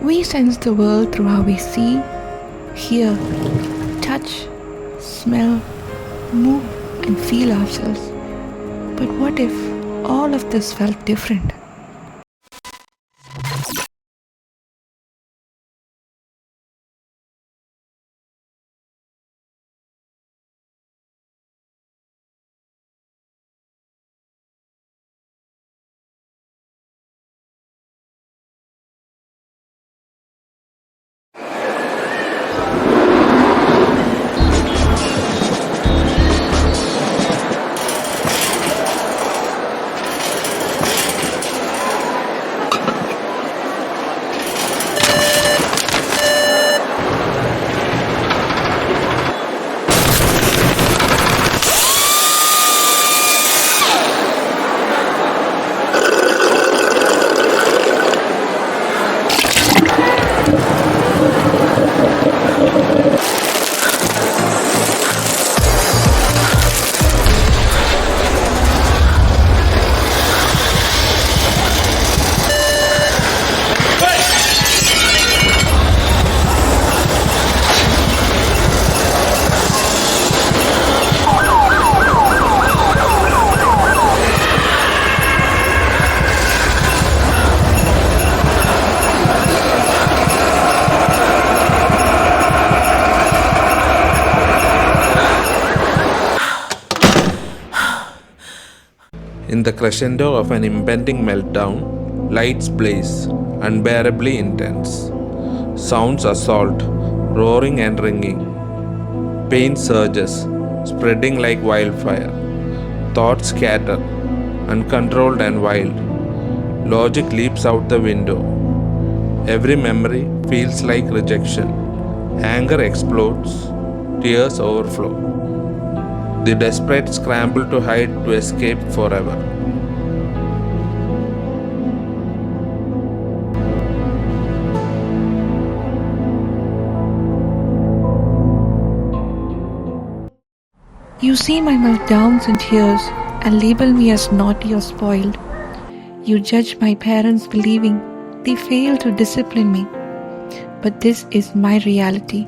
We sense the world through how we see, hear, touch, smell, move, and feel ourselves. But what if all of this felt different? In the crescendo of an impending meltdown, lights blaze, unbearably intense. Sounds assault, roaring and ringing. Pain surges, spreading like wildfire. Thoughts scatter, uncontrolled and wild. Logic leaps out the window. Every memory feels like rejection. Anger explodes, tears overflow. The desperate scramble to hide to escape forever. You see my meltdowns and tears and label me as naughty or spoiled. You judge my parents believing they fail to discipline me. But this is my reality.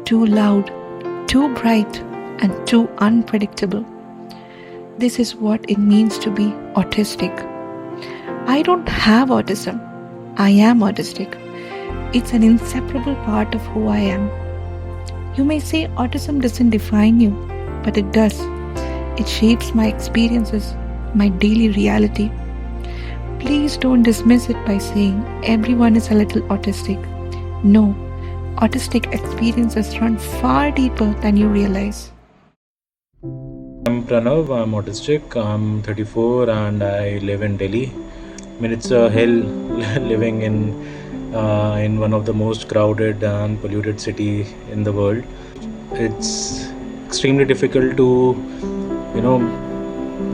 Too loud, too bright, and too unpredictable. This is what it means to be autistic. I don't have autism. I am autistic. It's an inseparable part of who I am. You may say autism doesn't define you, but it does. It shapes my experiences, my daily reality. Please don't dismiss it by saying everyone is a little autistic. No, autistic experiences run far deeper than you realize. I'm Pranav, I'm autistic, I'm 34 and I live in Delhi. I mean, it's a hell living in one of the most crowded and polluted city in the world. It's extremely difficult to,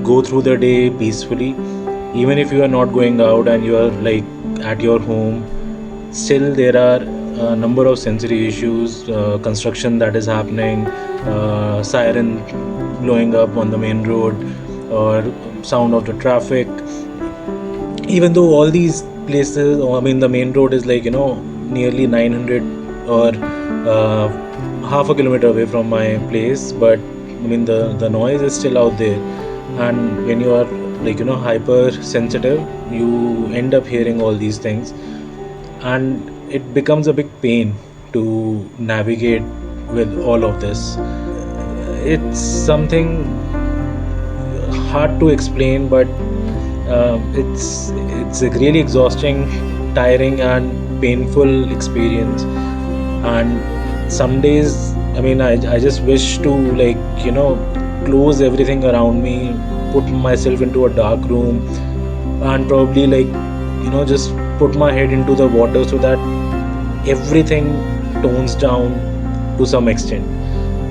go through the day peacefully. Even if you are not going out and you are like at your home, still there are a number of sensory issues, construction that is happening, siren blowing up on the main road, or sound of the traffic. Even though all these places, the main road is like nearly 900 or half a kilometer away from my place, but the noise is still out there. And when you are hypersensitive, you end up hearing all these things, and it becomes a big pain to navigate with all of this. It's something hard to explain, but it's a really exhausting, tiring, and painful experience. And some days, I just wish to close everything around me, put myself into a dark room, and probably just put my head into the water so that everything tones down to some extent.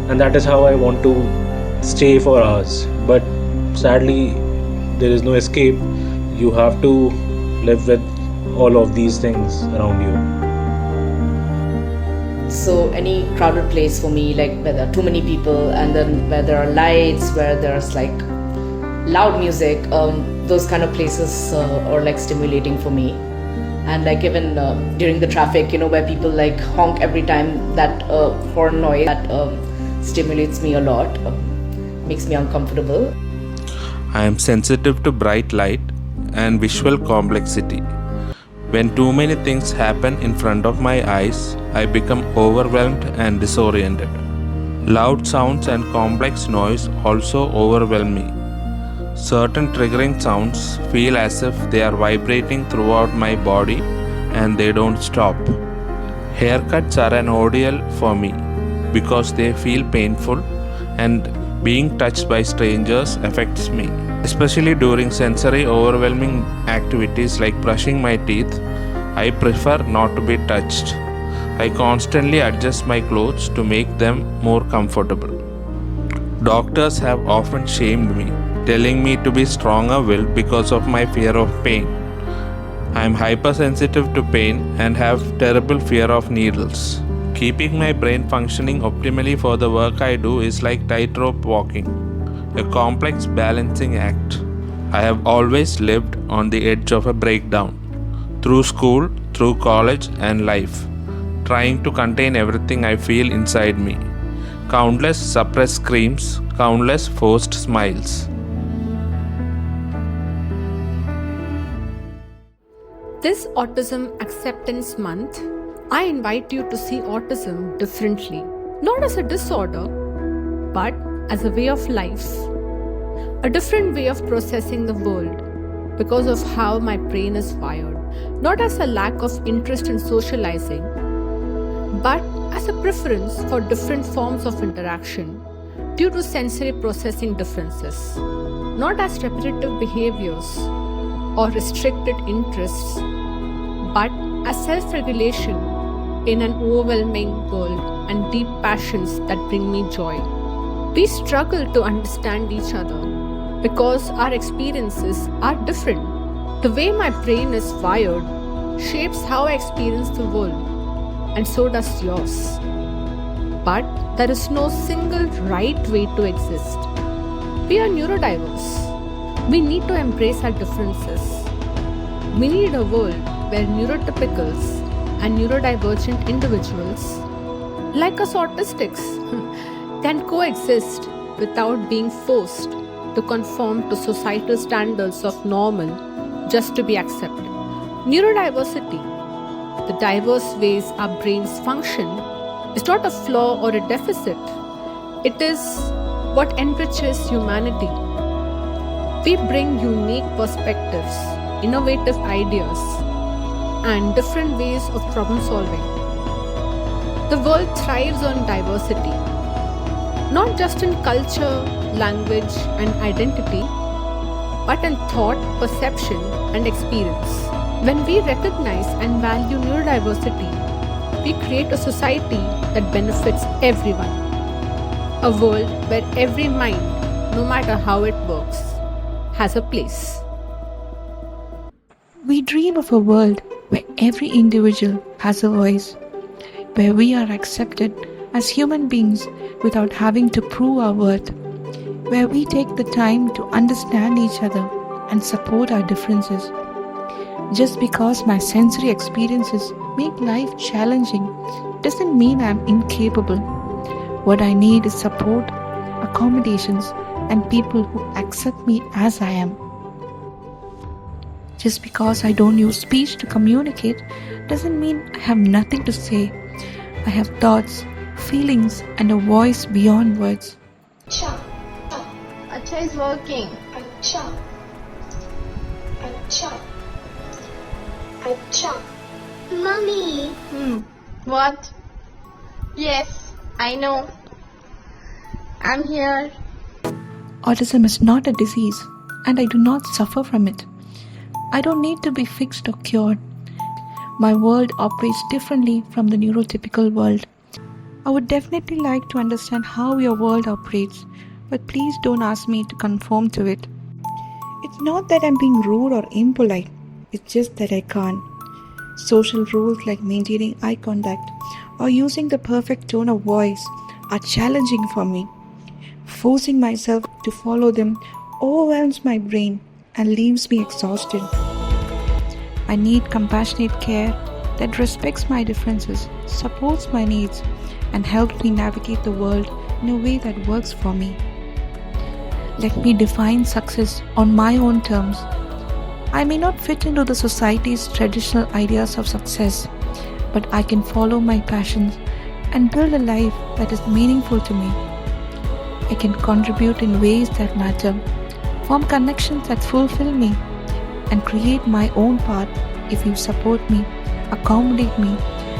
And that is how I want to stay for hours. But sadly, there is no escape. You have to live with all of these things around you. So any crowded place for me, like where there are too many people, and then where there are lights, where there's like loud music, those kind of places are like stimulating for me. And like even during the traffic, where people like honk every time, that horn noise that stimulates me a lot, makes me uncomfortable. I am sensitive to bright light and visual complexity. When too many things happen in front of my eyes, I become overwhelmed and disoriented. Loud sounds and complex noise also overwhelm me. Certain triggering sounds feel as if they are vibrating throughout my body and they don't stop. Haircuts are an ordeal for me because they feel painful, and being touched by strangers affects me. Especially during sensory overwhelming activities like brushing my teeth, I prefer not to be touched. I constantly adjust my clothes to make them more comfortable. Doctors have often shamed me, telling me to be stronger willed because of my fear of pain. I am hypersensitive to pain and have terrible fear of needles. Keeping my brain functioning optimally for the work I do is like tightrope walking, a complex balancing act. I have always lived on the edge of a breakdown, through school, through college, and life, trying to contain everything I feel inside me. Countless suppressed screams, countless forced smiles. This Autism Acceptance Month, I invite you to see autism differently, not as a disorder, but as a way of life, a different way of processing the world because of how my brain is wired, not as a lack of interest in socializing, but as a preference for different forms of interaction due to sensory processing differences, not as repetitive behaviors or restricted interests, but as self-regulation in an overwhelming world and deep passions that bring me joy. We struggle to understand each other because our experiences are different. The way my brain is wired shapes how I experience the world, and so does yours. But there is no single right way to exist. We are neurodiverse. We need to embrace our differences. We need a world where neurotypicals and neurodivergent individuals, like us autistics, can coexist without being forced to conform to societal standards of normal just to be accepted. Neurodiversity, the diverse ways our brains function, is not a flaw or a deficit. It is what enriches humanity. We bring unique perspectives, innovative ideas, and different ways of problem solving. The world thrives on diversity, not just in culture, language, and identity, but in thought, perception, and experience. When we recognize and value neurodiversity, we create a society that benefits everyone. A world where every mind, no matter how it works, has a place. We dream of a world where every individual has a voice, where we are accepted as human beings without having to prove our worth, where we take the time to understand each other and support our differences. Just because my sensory experiences make life challenging doesn't mean I'm incapable. What I need is support, accommodations, and people who accept me as I am. Just because I don't use speech to communicate doesn't mean I have nothing to say. I have thoughts, feelings, and a voice beyond words. Acha. Acha is working. Acha. Acha. Acha. Mummy. What? Yes, I know. I'm here. Autism is not a disease, and I do not suffer from it. I don't need to be fixed or cured. My world operates differently from the neurotypical world. I would definitely like to understand how your world operates, but please don't ask me to conform to it. It's not that I'm being rude or impolite, it's just that I can't. Social rules like maintaining eye contact or using the perfect tone of voice are challenging for me. Forcing myself to follow them overwhelms my brain and leaves me exhausted. I need compassionate care that respects my differences, supports my needs, and helps me navigate the world in a way that works for me. Let me define success on my own terms. I may not fit into the society's traditional ideas of success, but I can follow my passions and build a life that is meaningful to me. I can contribute in ways that matter, form connections that fulfill me, and create my own path if you support me, accommodate me,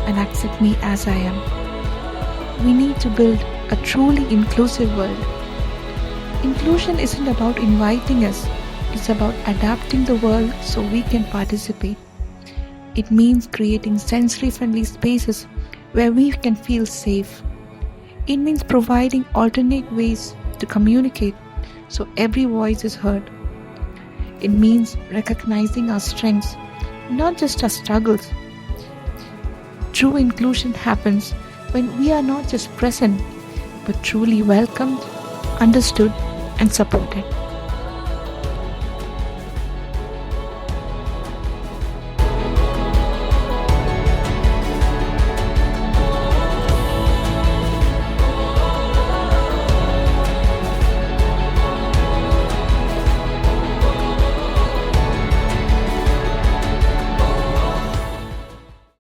and accept me as I am. We need to build a truly inclusive world. Inclusion isn't about inviting us, it's about adapting the world so we can participate. It means creating sensory-friendly spaces where we can feel safe. It means providing alternate ways to communicate so every voice is heard. It means recognizing our strengths, not just our struggles. True inclusion happens when we are not just present, but truly welcomed, understood, and supported.